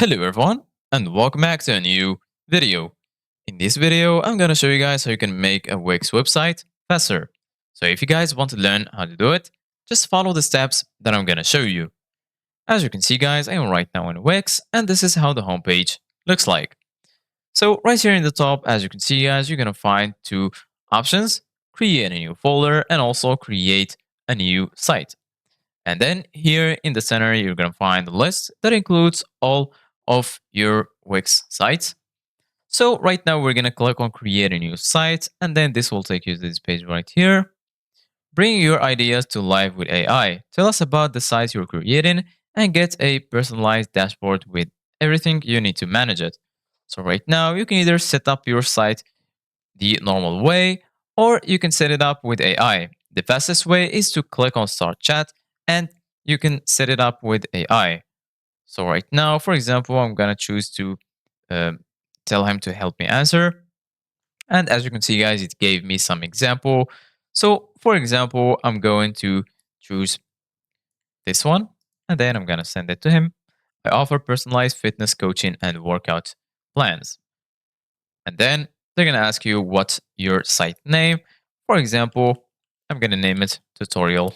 Hello everyone and welcome back to a new video. In this video, I'm going to show you guys how you can make a Wix website faster. So if you guys want to learn how to do it, just follow the steps that I'm going to show you. As you can see guys, I am right now in Wix and this is how the homepage looks like. So right here in the top, as you can see guys, you're going to find two options: create a new folder and also create a new site. And then here in the center, you're going to find the list that includes all of your Wix sites. So right now we're going to click on create a new site, and then this will take you to this page right here. Bring your ideas to life with AI. Tell us about the site you're creating and get a personalized dashboard with everything you need to manage it. So right now you can either set up your site the normal way, or you can set it up with AI. The fastest way is to click on Start Chat and you can set it up with AI. So right now, for example, I'm gonna choose to um, tell him to help me answer. And as you can see, guys, it gave me some example. So for example, I'm going to choose this one, and then I'm gonna send it to him. I offer personalized fitness coaching and workout plans. And then they're going to ask you what's your site name. For example, I'm going to name it Tutorial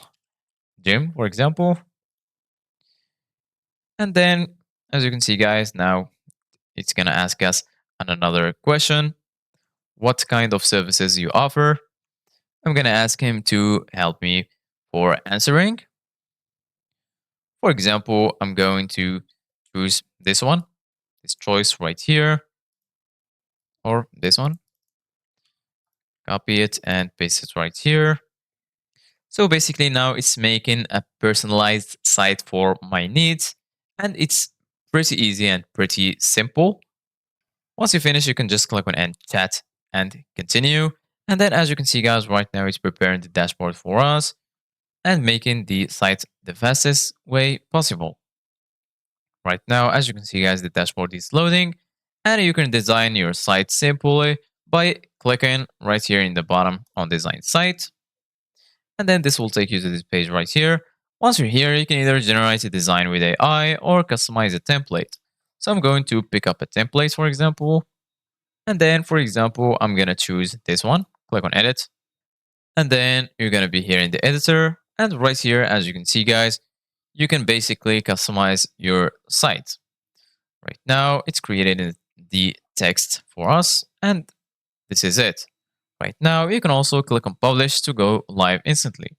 Gym, for example. And then, as you can see, guys, now it's going to ask us another question: what kind of services you offer? I'm going to ask him to help me for answering. For example, I'm going to choose this one, this choice right here, or this one. Copy it and paste it right here. So basically now it's making a personalized site for my needs, and it's pretty easy and pretty simple. Once you finish, you can just click on end chat and continue. And then as you can see guys, right now it's preparing the dashboard for us and making the site the fastest way possible. Right now, as you can see guys, the dashboard is loading and you can design your site simply by clicking right here in the bottom on design site. And then this will take you to this page right here. Once you're here, you can either generate a design with AI or customize a template. So I'm going to pick up a template, for example. And then, for example, I'm going to choose this one. Click on edit. And then you're going to be here in the editor. And right here, as you can see, guys, you can basically customize your site. Right now, it's created in the text for us. And this is it. Right now, you can also click on publish to go live instantly.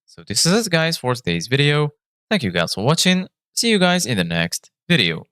So this is it guys for today's video. Thank you guys for watching. See you guys in the next video.